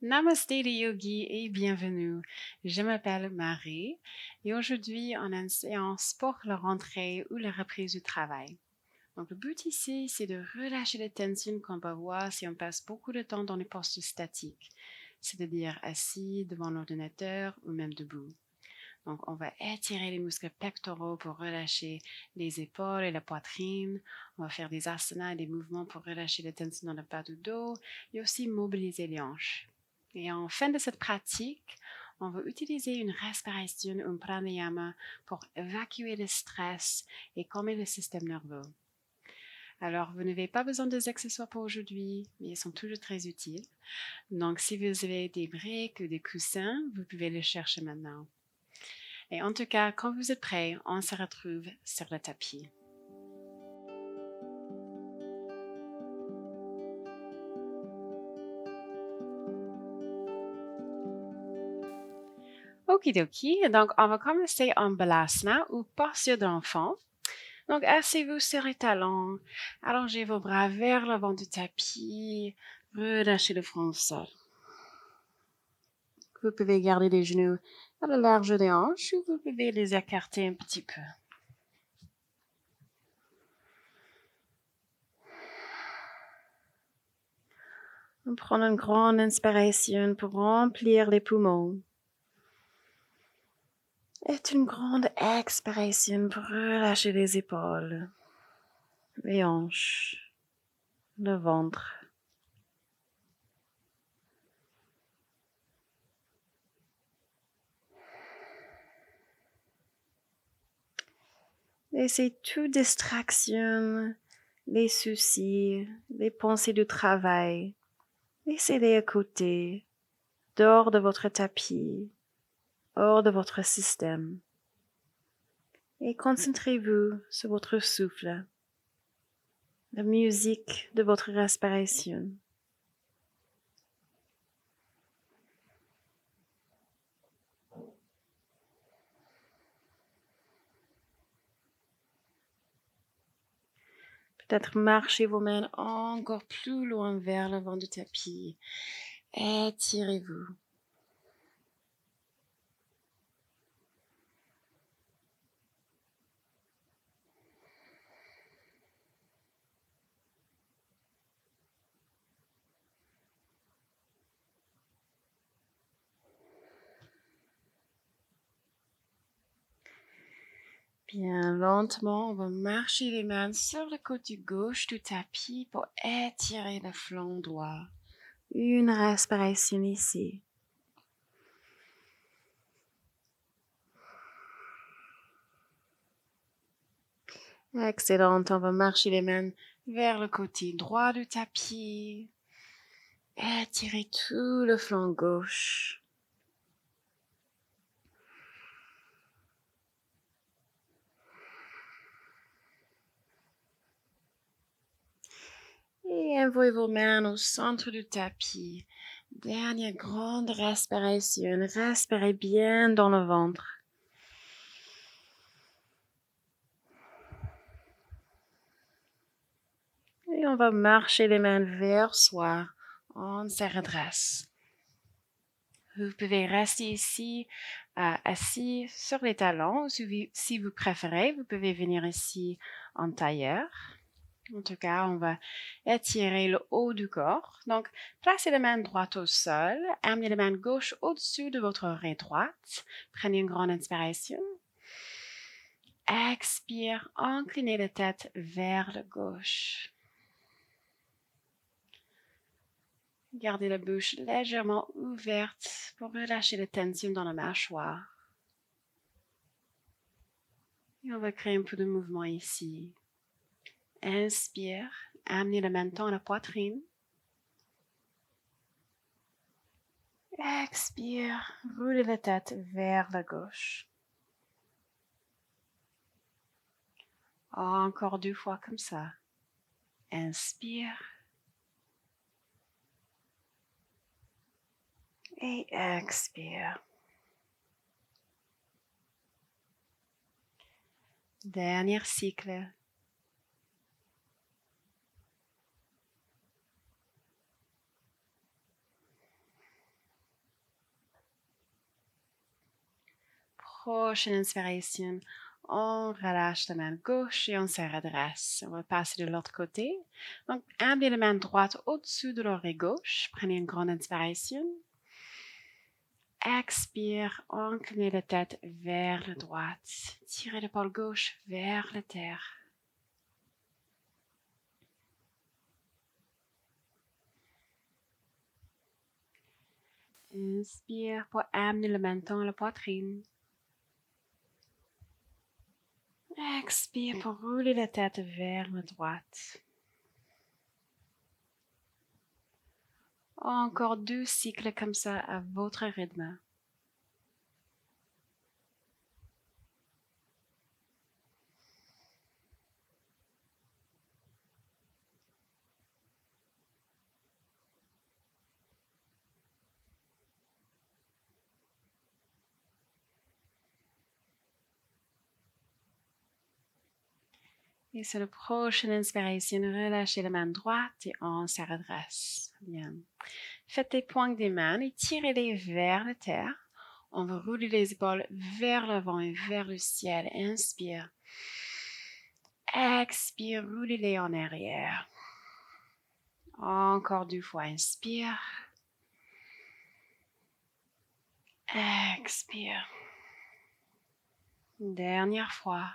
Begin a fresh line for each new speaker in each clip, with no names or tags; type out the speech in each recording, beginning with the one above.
Namasté les yogis et bienvenue. Je m'appelle Marie et aujourd'hui on a une séance pour la rentrée ou la reprise du travail. Donc le but ici c'est de relâcher les tensions qu'on peut voir si on passe beaucoup de temps dans les postures statiques, c'est-à-dire assis devant l'ordinateur ou même debout. Donc on va étirer les muscles pectoraux pour relâcher les épaules et la poitrine. On va faire des asanas et des mouvements pour relâcher les tensions dans le bas du dos et aussi mobiliser les hanches. Et en fin de cette pratique, on va utiliser une respiration, un pranayama pour évacuer le stress et calmer le système nerveux. Alors, vous n'avez pas besoin des accessoires pour aujourd'hui, mais ils sont toujours très utiles. Donc, si vous avez des briques ou des coussins, vous pouvez les chercher maintenant. Et en tout cas, quand vous êtes prêts, on se retrouve sur le tapis. Okidoki, donc on va commencer en balasana ou posture d'enfant. Donc asseyez-vous sur les talons, allongez vos bras vers l'avant du tapis, relâchez le front au sol. Vous pouvez garder les genoux à la large des hanches ou vous pouvez les écarter un petit peu. On prend une grande inspiration pour remplir les poumons. Et une grande expiration pour relâcher les épaules, les hanches, le ventre. Laissez toute distraction, les soucis, les pensées du travail. Laissez-les à côté, dehors de votre tapis, hors de votre système. Et concentrez-vous sur votre souffle, la musique de votre respiration. Peut-être marchez vos mains encore plus loin vers l'avant du tapis. Étirez-vous. Bien lentement, on va marcher les mains sur le côté gauche du tapis pour étirer le flanc droit. Une respiration ici. Excellent, on va marcher les mains vers le côté droit du tapis. Étirez tout le flanc gauche. Et envoyez vos mains au centre du tapis. Dernière grande respiration. Respirez bien dans le ventre. Et on va marcher les mains vers soi. On se redresse. Vous pouvez rester ici, assis sur les talons. Si vous préférez, vous pouvez venir ici en tailleur. En tout cas, on va étirer le haut du corps. Donc, placez la main droite au sol, amenez la main gauche au-dessus de votre oreille droite. Prenez une grande inspiration. Expire, inclinez la tête vers la gauche. Gardez la bouche légèrement ouverte pour relâcher la tension dans la mâchoire. Et on va créer un peu de mouvement ici. Inspire, amenez le menton à la poitrine. Expire, roulez la tête vers la gauche. Encore 2 fois comme ça. Inspire. Et expire. Dernier cycle. prochaine inspiration, on relâche la main gauche et on se redresse. On va passer de l'autre côté. Donc, amenez la main droite au-dessus de l'oreille gauche. Prenez une grande inspiration. Expire, inclinez la tête vers la droite. Tirez l'épaule gauche vers la terre. Inspire pour amener le menton à la poitrine. Expire pour rouler la tête vers la droite. Encore 2 cycles comme ça à votre rythme. Et sur la prochaine inspiration, relâchez la main droite et on se redresse. Bien. Faites les pointes des mains et tirez-les vers la terre. On va rouler les épaules vers l'avant et vers le ciel. Inspire. Expire, roulez-les en arrière. Encore 2 fois. Inspire. Expire. Dernière fois.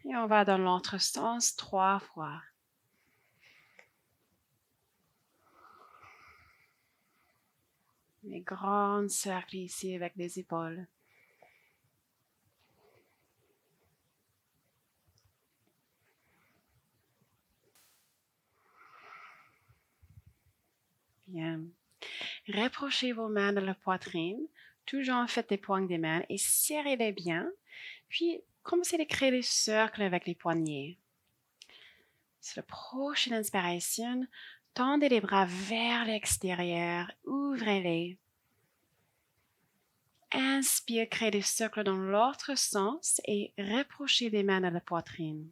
Et on va dans l'autre sens 3 fois. Les grands cercles ici avec les épaules. Bien. Rapprochez vos mains de la poitrine. Toujours faites des pointes des mains et serrez-les bien. Puis, commencez à créer des cercles avec les poignets. Sur la prochaine inspiration, tendez les bras vers l'extérieur. Ouvrez-les. Inspire, créez des cercles dans l'autre sens et rapprochez les mains de la poitrine.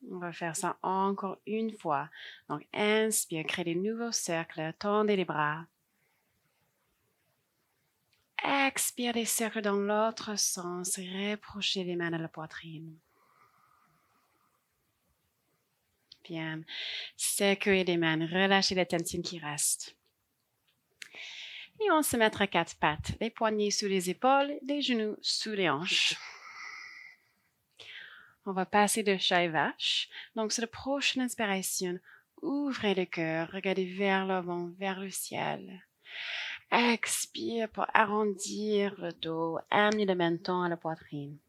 On va faire ça encore une fois. Donc, inspire, créez des nouveaux cercles, tendez les bras. Expire des cercles dans l'autre sens, rapprochez les mains de la poitrine. Bien. Secouez les mains, relâchez la tension qui reste. Et on se mettra à 4 pattes, les poignets sous les épaules, les genoux sous les hanches. On va passer de chat et vache. Donc, sur la prochaine inspiration, ouvrez le cœur, regardez vers l'avant, vers le ciel. Expire pour arrondir le dos, amener le menton à la poitrine.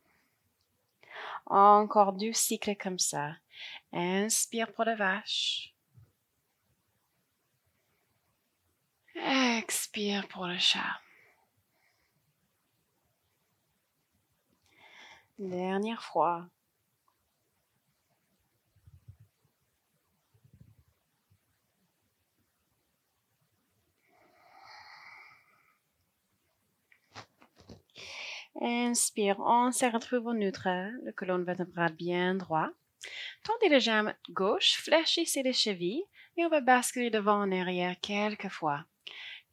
Encore 2 cycles comme ça. Inspire pour la vache. Expire pour le chat. Dernière fois. Inspire, on se retrouve au neutre, le colonne vertébrale bien droit. Tendez les jambes gauche, fléchissez les chevilles et on va basculer devant en arrière quelques fois.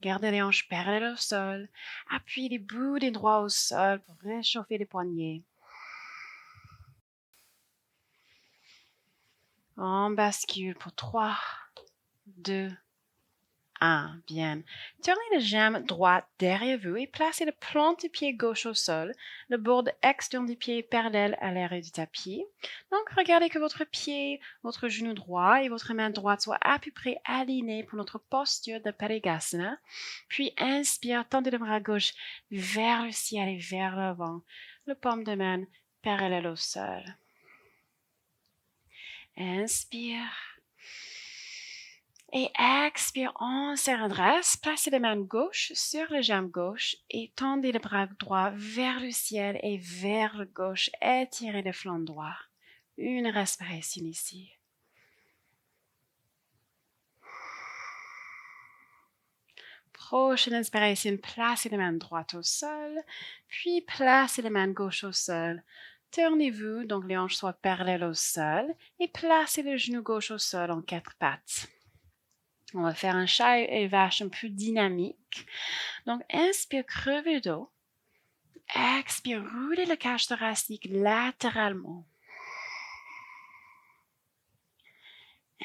Gardez les hanches parallèles au sol. Appuyez les bouts des doigts au sol pour réchauffer les poignets. On bascule pour 3, 2, 1. Bien. Tournez les jambes droites derrière vous et placez la plante du pied gauche au sol, le bord externe du pied parallèle à l'arrière du tapis. Donc, regardez que votre pied, votre genou droit et votre main droite soient à peu près alignés pour notre posture de Parigasana. Puis, inspire, tendez le bras gauche vers le ciel et vers l'avant, le paume de main parallèle au sol. Inspire. Et expire, on se redresse, placez les mains gauche sur les jambes gauche et tendez le bras droit vers le ciel et vers le gauche, étirez le flanc droit. Une respiration ici. Prochaine inspiration, placez les mains droites au sol, puis placez les mains gauche au sol. Tournez-vous, donc les hanches soient parallèles au sol, et placez le genou gauche au sol en 4 pattes. On va faire un chat et vache un peu dynamique. Donc, inspire, crevez le dos. Expire, roulez la cage thoracique latéralement.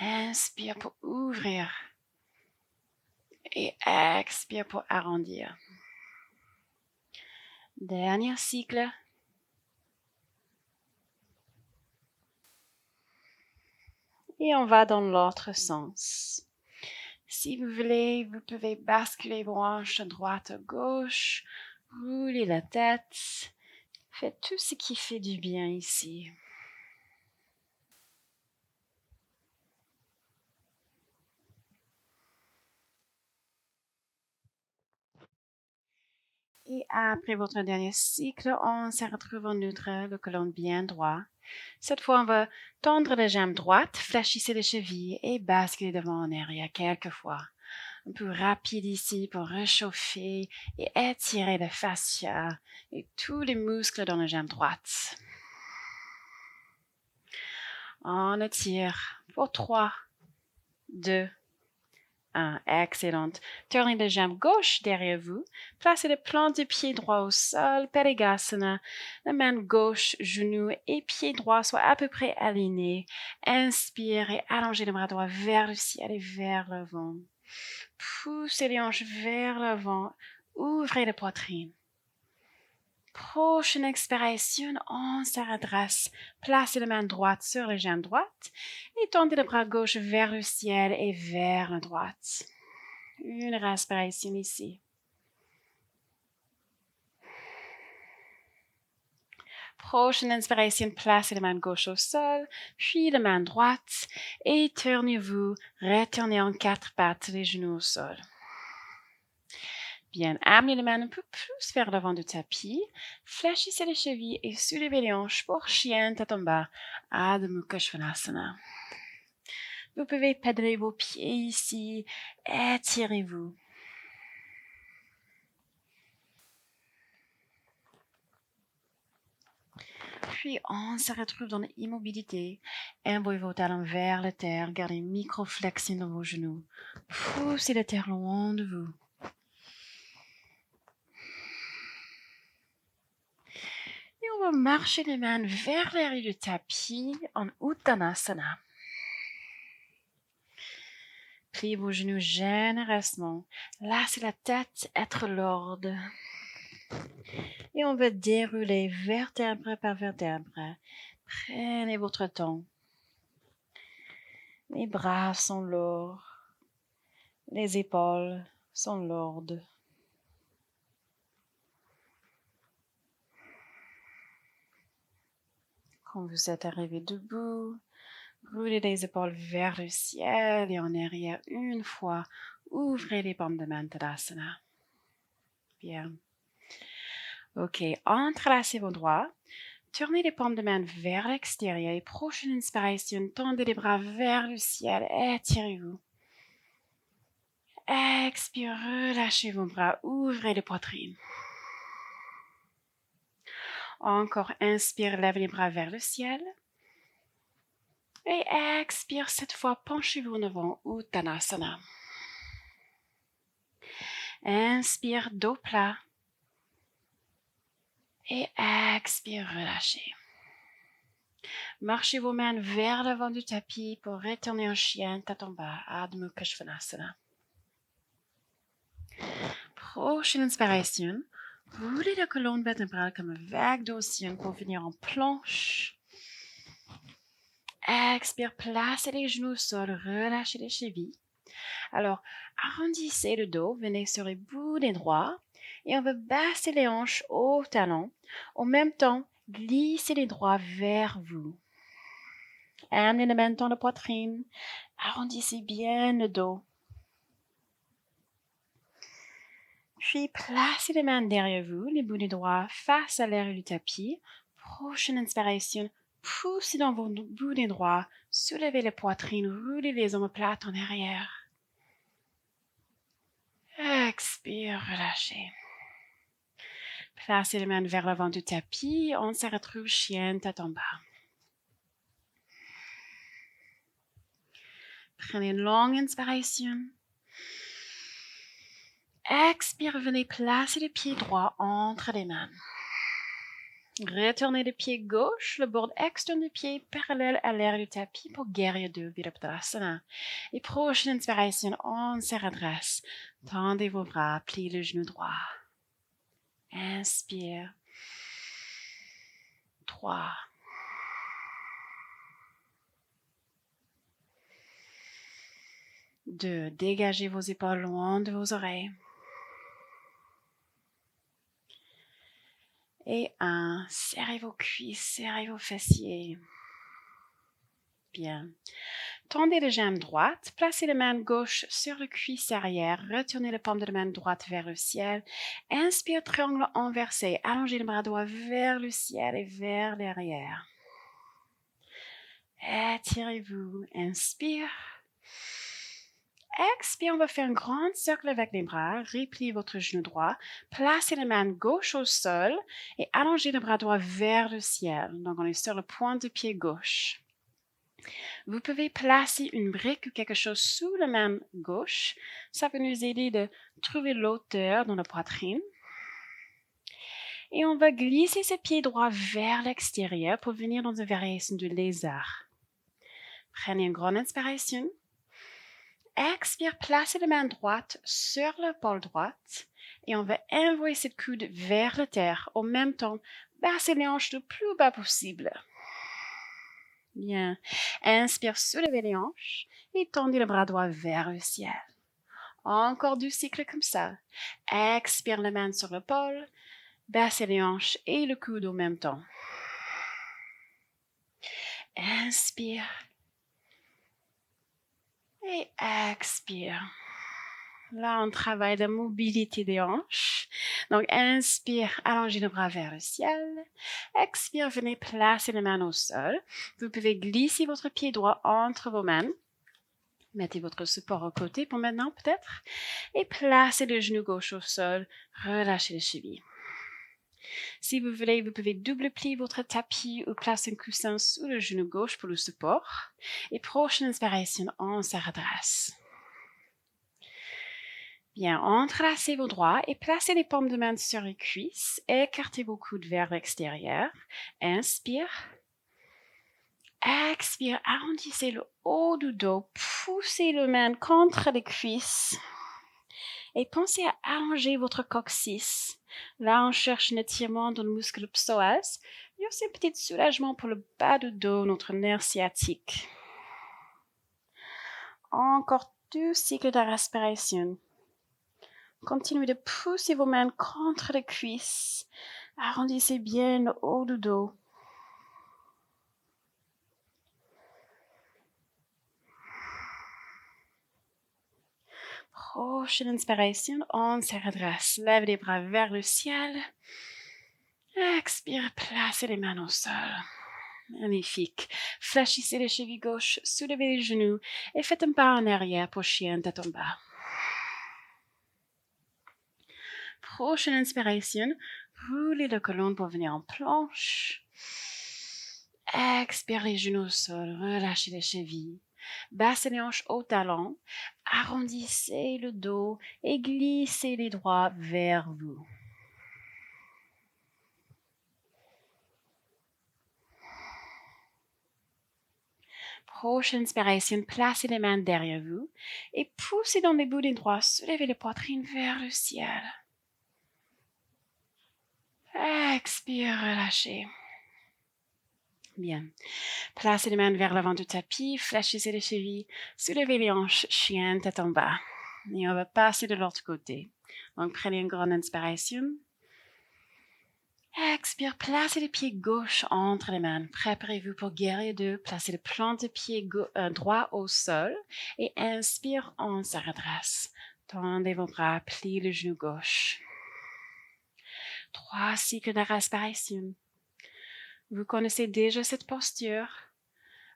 Inspire pour ouvrir. Et expire pour arrondir. Dernier cycle. Et on va dans l'autre sens. Si vous voulez, vous pouvez basculer vos hanches de droite à gauche, rouler la tête. Faites tout ce qui fait du bien ici. Et après votre dernier cycle, on se retrouve en neutre, le colonne bien droit. Cette fois, on va tendre les jambes droites, fléchissez les chevilles et basculer devant en arrière quelques fois. Un peu rapide ici pour réchauffer et étirer le fascia et tous les muscles dans les jambes droites. On étire pour 3, 2, 1. Excellent. Tournez les jambes gauche derrière vous. Placez le plan du pied droit au sol, Parigasana. La main gauche, genou et pied droit soient à peu près alignés. Inspire et allongez les bras droits vers le ciel et vers l'avant. Poussez les hanches vers l'avant. Ouvrez la poitrine. Prochaine expiration, on se redresse. Placez la main droite sur la jambe droite et tendez le bras gauche vers le ciel et vers la droite. Une respiration ici. Prochaine inspiration, placez la main gauche au sol, puis la main droite et tournez-vous, retournez en 4 pattes, les genoux au sol. Bien, amenez les mains un peu plus vers l'avant du tapis, fléchissez les chevilles et soulevez les hanches pour chien tête en bas, Adho Mukha Svanasana. Vous pouvez pédaler vos pieds ici, étirez-vous. Puis on se retrouve dans l'immobilité. Envoyez vos talons vers la terre, gardez une micro-flexion dans vos genoux. Poussez la terre loin de vous. Et on va marcher les mains vers l'arrière du tapis en Uttanasana. Pliez vos genoux généreusement. Laissez la tête être lourde. Et on va dérouler vertèbre par vertèbre. Prenez votre temps. Les bras sont lourds. Les épaules sont lourdes. Quand vous êtes arrivé debout, roulez les épaules vers le ciel et en arrière une fois. Ouvrez les paumes de main, Tadasana. Bien. Ok, entrelacez vos doigts. Tournez les paumes de main vers l'extérieur et prochaine inspiration, tendez les bras vers le ciel, étirez-vous. Expire, relâchez vos bras, ouvrez les poitrines. Encore, inspire, lève les bras vers le ciel. Et expire, cette fois, penchez-vous en avant, Uttanasana. Inspire, dos plat. Et expire, relâchez. Marchez vos mains vers l'avant du tapis pour retourner en chien, tête en bas, Adho Mukha Svanasana. Prochaine inspiration, roulez la colonne vertébrale comme une vague d'océan pour finir en planche. Expire, placez les genoux au sol, relâchez les chevilles. Alors, arrondissez le dos, venez sur les bouts des doigts et on va baisser les hanches au talon. En même temps, glissez les doigts vers vous. Amenez les mains dans la poitrine, arrondissez bien le dos. Puis, placez les mains derrière vous, les bouts des doigts face à l'arrière du tapis. Prochaine inspiration, poussez dans vos bouts des doigts, soulevez la poitrine, roulez les omoplates en arrière. Expire, relâchez. Placez les mains vers l'avant du tapis, on se retrouve chien tête en bas. Prenez une longue inspiration. Expire, venez placer le pied droit entre les mains. Retournez le pied gauche, le bord externe du pied parallèle à l'air du tapis pour guerrier 2, Virabhadrasana. Et prochaine inspiration, on se redresse. Tendez vos bras, pliez le genou droit. Inspire. 3. 2. Dégagez vos épaules loin de vos oreilles. Et 1. Serrez vos cuisses, serrez vos fessiers. Bien. Tendez la jambe droite, placez la main gauche sur le cuisse arrière, retournez la paume de la main droite vers le ciel. Inspire, triangle inversé, allongez le bras droit vers le ciel et vers l'arrière. Étirez-vous, inspire. Expire, on va faire un grand cercle avec les bras, repliez votre genou droit, placez la main gauche au sol et allongez le bras droit vers le ciel. Donc on est sur le point du pied gauche. Vous pouvez placer une brique ou quelque chose sous la main gauche. Ça va nous aider de trouver l'hauteur dans la poitrine. Et on va glisser ce pied droit vers l'extérieur pour venir dans une variation du lézard. Prenez une grande inspiration. Expire, placez la main droite sur l'épaule droite. Et on va envoyer cette coude vers la terre. En même temps, baissez les hanches le plus bas possible. Bien. Inspire, soulevez les hanches et tendez le bras droit vers le ciel. Encore 2 cycles comme ça. Expire la main sur l'épaule, baissez les hanches et le coude en même temps. Inspire. Et expire. Là, on travaille la mobilité des hanches. Donc, inspire, allongez le bras vers le ciel. Expire, venez placer les mains au sol. Vous pouvez glisser votre pied droit entre vos mains. Mettez votre support au côté pour maintenant, peut-être. Et placez le genou gauche au sol. Relâchez les chevilles. Si vous voulez, vous pouvez double plier votre tapis ou placer un coussin sous le genou gauche pour le support. Et prochaine inspiration, on se redresse. Bien, entrelacez vos doigts et placez les paumes de main sur les cuisses. Écartez vos coudes vers l'extérieur. Inspire. Expire, arrondissez le haut du dos. Poussez les mains contre les cuisses. Et pensez à allonger votre coccyx. Là, on cherche un étirement dans le muscle psoas. Il y a aussi un petit soulagement pour le bas du dos, notre nerf sciatique. Encore 2 cycles de respiration. Continuez de pousser vos mains contre les cuisses. Arrondissez bien le haut du dos. Prochaine inspiration, on se redresse. Lève les bras vers le ciel. Expire, placez les mains au sol. Magnifique. Fléchissez les chevilles gauches, soulevez les genoux et faites un pas en arrière pour chien tête en bas. Prochaine inspiration, roulez le colonne pour venir en planche. Expire les genoux au sol, relâchez les chevilles. Baissez les hanches au talon, arrondissez le dos et glissez les doigts vers vous. Prochaine inspiration, placez les mains derrière vous et poussez dans les bouts des doigts, soulevez la poitrine vers le ciel. Expire, relâchez. Bien. Placez les mains vers l'avant du tapis, fléchissez les chevilles, soulevez les hanches, chien, tête en bas. Et on va passer de l'autre côté. Donc, prenez une grande inspiration. Expire, placez les pieds gauche entre les mains. Préparez-vous pour guerrier 2. Placez le plan de pied droit au sol. Et inspire, on se redresse. Tendez vos bras, pliez le genou gauche. 3 cycles de respiration. Vous connaissez déjà cette posture.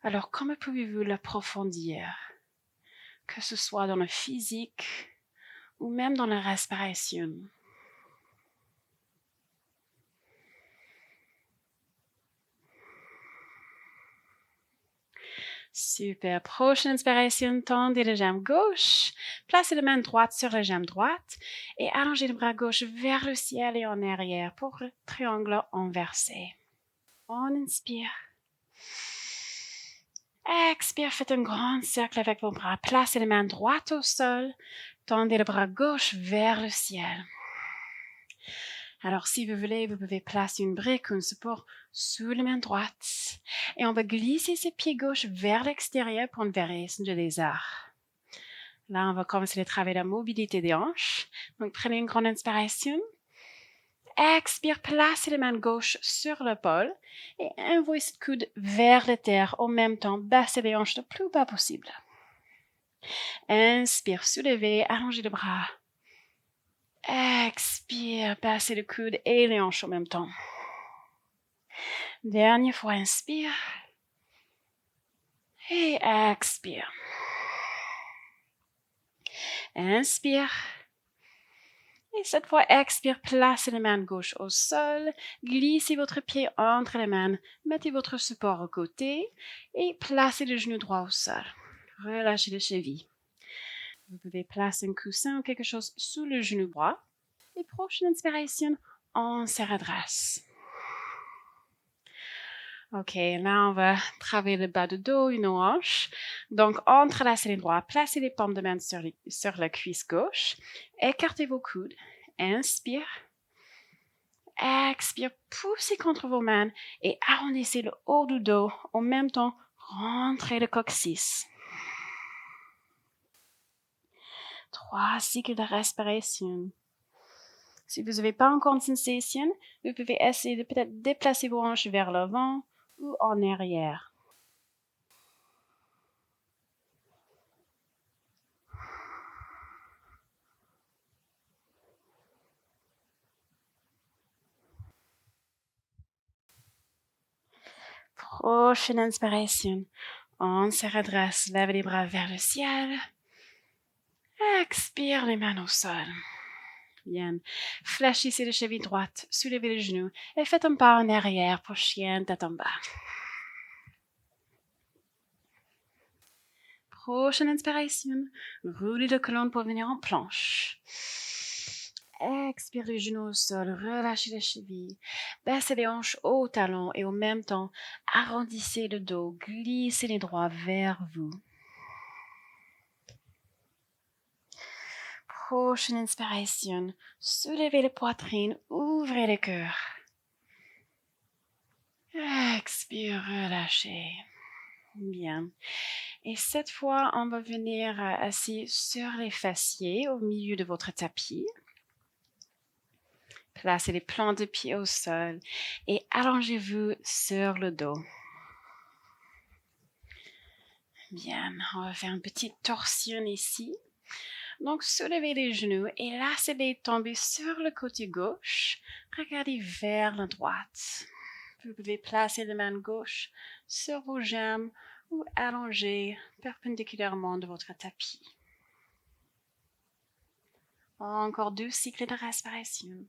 Alors, comment pouvez-vous l'approfondir? Que ce soit dans le physique ou même dans la respiration. Super. Prochaine inspiration, tendez la jambe gauche. Placez la main droite sur la jambe droite et allongez le bras gauche vers le ciel et en arrière pour le triangle inversé. On inspire. Expire, faites un grand cercle avec vos bras. Placez la main droite au sol. Tendez le bras gauche vers le ciel. Alors, si vous voulez, vous pouvez placer une brique ou un support sous la main droite. Et on va glisser ses pieds gauche vers l'extérieur pour une variation de lézard. Là, on va commencer le travail de la mobilité des hanches. Donc, prenez une grande inspiration. Expire, placez la main gauche sur l'épaule et envoyez ce coude vers la terre. En même temps, baissez les hanches le plus bas possible. Inspire, soulevez, allongez le bras. Expire, passez le coude et les hanches en même temps. Dernière fois, inspire. Et expire. Inspire. Et cette fois, expire, placez la main gauche au sol, glissez votre pied entre les mains, mettez votre support au côté et placez le genou droit au sol. Relâchez les chevilles. Vous pouvez placer un coussin ou quelque chose sous le genou droit. Et prochaine inspiration, on se redresse. Ok, là on va travailler le bas du dos et nos hanches. Donc, entrelacez les doigts, placez les paumes de main sur la cuisse gauche, écartez vos coudes, inspire, expire, poussez contre vos mains et arrondissez le haut du dos, en même temps, rentrez le coccyx. 3 cycles de respiration. Si vous n'avez pas encore une sensation, vous pouvez essayer de peut-être déplacer vos hanches vers l'avant ou en arrière. Prochaine inspiration. On se redresse, lève les bras vers le ciel. Expire les mains au sol. Bien. Fléchissez les chevilles droites, soulevez les genoux et faites un pas en arrière pour chien tête en bas. Prochaine inspiration. Roulez le colonne pour venir en planche. Expirez les genoux au sol, relâchez les chevilles, baissez les hanches au talon et en même temps, arrondissez le dos, glissez les doigts vers vous. Prochaine inspiration, soulevez la poitrine, ouvrez le cœur. Expire, relâchez. Bien. Et cette fois, on va venir assis sur les fessiers au milieu de votre tapis. Placez les plants de pied au sol et allongez-vous sur le dos. Bien, on va faire une petite torsion ici. Donc, soulevez les genoux et laissez-les tomber sur le côté gauche. Regardez vers la droite. Vous pouvez placer la main gauche sur vos jambes ou allonger perpendiculairement de votre tapis. Encore 2 cycles de respiration.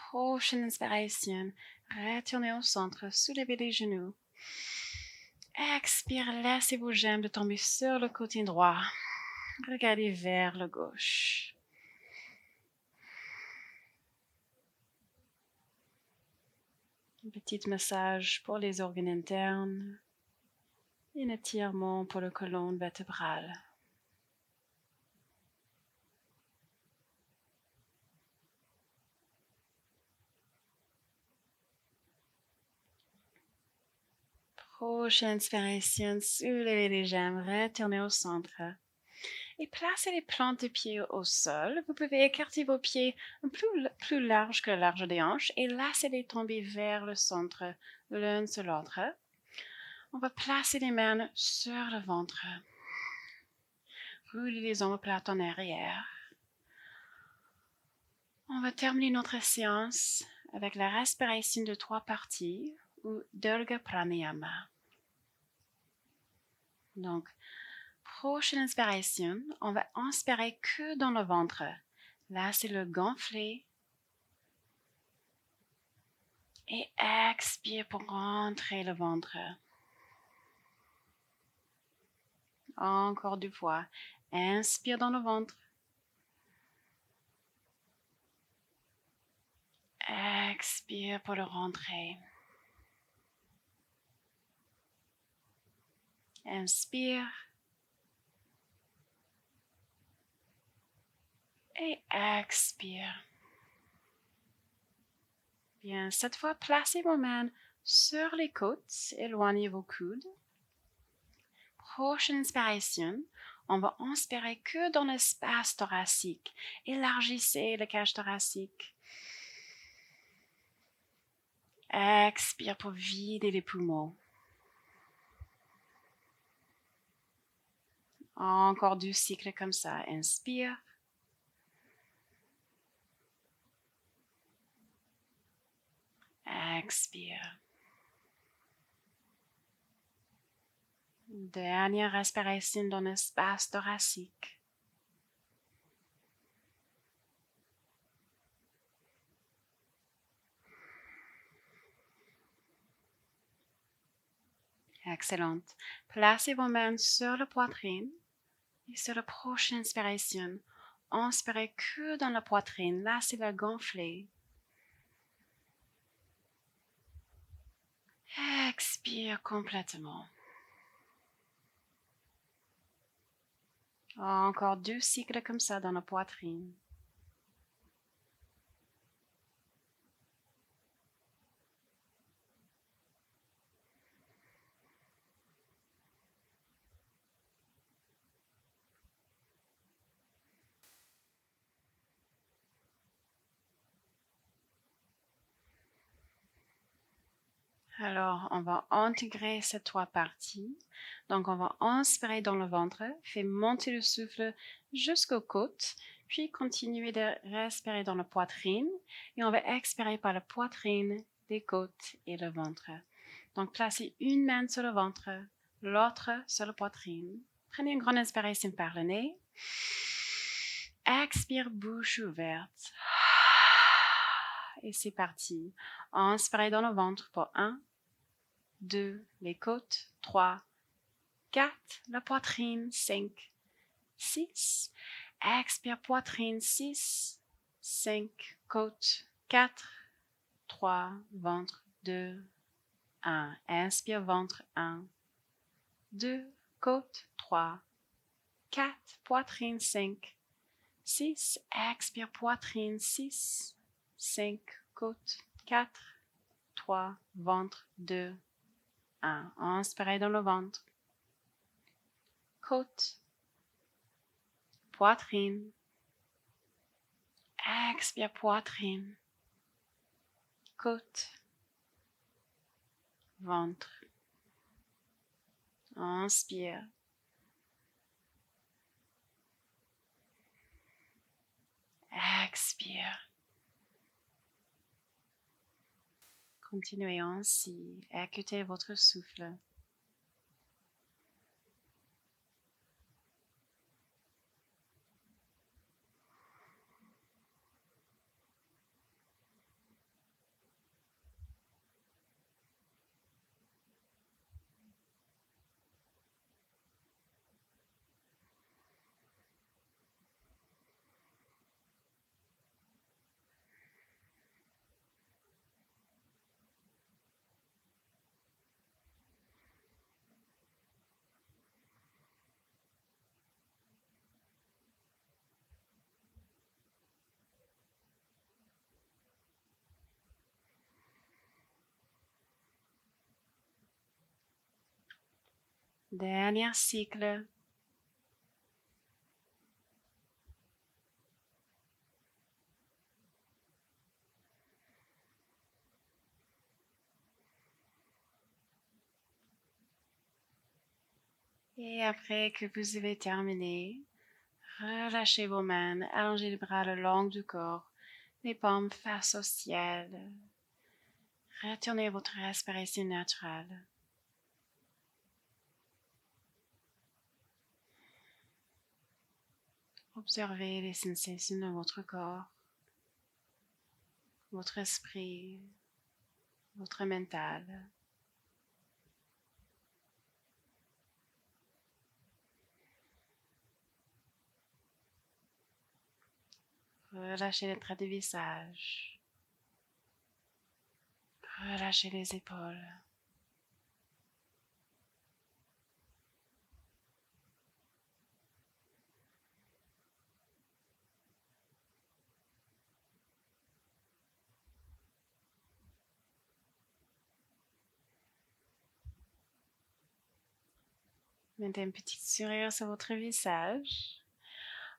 Prochaine inspiration, retournez au centre, soulevez les genoux. Expire, laissez vos jambes tomber sur le côté droit. Regardez vers le gauche. Un petit massage pour les organes internes et un étirement pour la colonne vertébrale. Prochaine inspiration, soulevez les jambes, retournez au centre. Et placez les plantes de pied au sol. Vous pouvez écarter vos pieds un peu plus large que la large des hanches et laissez-les tomber vers le centre, l'un sur l'autre. On va placer les mains sur le ventre. Roulez les omoplates en arrière. On va terminer notre séance avec la respiration de 3 parties ou Dirga Pranayama. Donc, Prochaine inspiration, on va inspirer que dans le ventre. Là, c'est le gonfler. Et expire pour rentrer le ventre. Encore 2 fois. Inspire dans le ventre. Expire pour le rentrer. Inspire. Et expire. Bien, cette fois, placez vos mains sur les côtes. Éloignez vos coudes. Prochaine inspiration, on va inspirer que dans l'espace thoracique. Élargissez la cage thoracique. Expire pour vider les poumons. Encore 2 cycles comme ça. Inspire. Expire. Dernière respiration dans l'espace thoracique. Excellente. Placez vos mains sur la poitrine et sur la prochaine inspiration, inspirez que dans la poitrine. Là, c'est la gonfler. Expire complètement. Encore 2 cycles comme ça dans la poitrine. Alors, on va intégrer ces 3 parties. Donc, on va inspirer dans le ventre, faire monter le souffle jusqu'aux côtes, puis continuer de respirer dans la poitrine. Et on va expirer par la poitrine, les côtes et le ventre. Donc, placez une main sur le ventre, l'autre sur la poitrine. Prenez une grande inspiration par le nez. Expire, bouche ouverte. Et c'est parti. Inspirez dans le ventre pour 1, 2, les côtes, 3, 4, la poitrine, 5, 6. Expire, poitrine, 6, 5, côtes, 4, 3, ventre, 2, 1. Inspire, ventre, 1, 2, côtes, 3, 4, poitrine, 5, 6. Expire, poitrine, 6, 5, côtes, 4, 3, ventre, 2, 1. Inspirez dans le ventre. Côte. Poitrine. Expire, poitrine. Côte. Ventre. Inspire. Expire. Continuez ainsi. Écoutez votre souffle. Dernier cycle. Et après que vous avez terminé, relâchez vos mains, allongez les bras le long du corps, les paumes face au ciel. Retournez votre respiration naturelle. Observez les sensations de votre corps, votre esprit, votre mental. Relâchez les traits du visage. Relâchez les épaules. Mettez un petit sourire sur votre visage.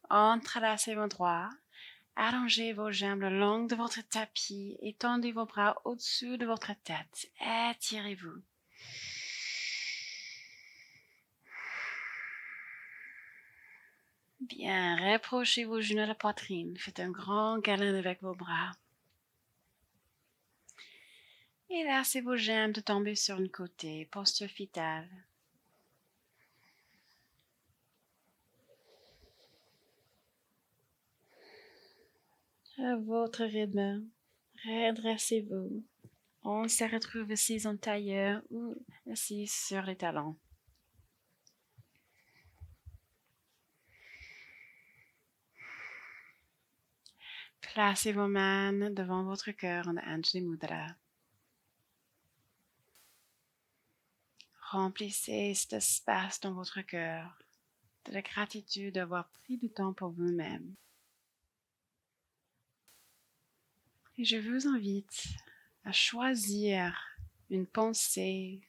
Entrelacez vos doigts. Allongez vos jambes le long de votre tapis et tendez vos bras au-dessus de votre tête. Étirez-vous. Bien, rapprochez vos genoux de la poitrine. Faites un grand câlin avec vos bras. Et laissez vos jambes de tomber sur le côté, posture fœtale. À votre rythme, redressez-vous. On se retrouve assis en tailleur ou assis sur les talons. Placez vos mains devant votre cœur en Anjali Mudra. Remplissez cet espace dans votre cœur de la gratitude d'avoir pris du temps pour vous-même. Et je vous invite à choisir une pensée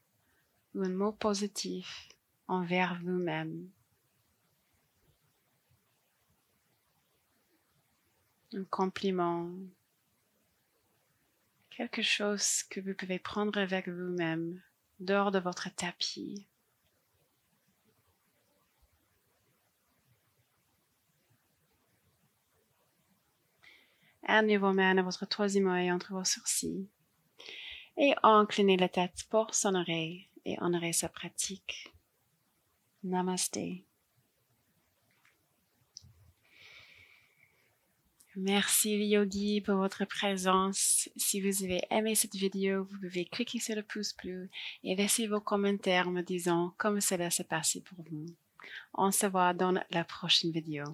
ou un mot positif envers vous-même. Un compliment, quelque chose que vous pouvez prendre avec vous-même, dehors de votre tapis. Amenez vos mains à votre troisième œil entre vos sourcils et inclinez la tête pour s'honorer et honorer sa pratique. Namasté. Merci les yogis pour votre présence. Si vous avez aimé cette vidéo, vous pouvez cliquer sur le pouce bleu et laisser vos commentaires me disant comment cela s'est passé pour vous. On se voit dans la prochaine vidéo.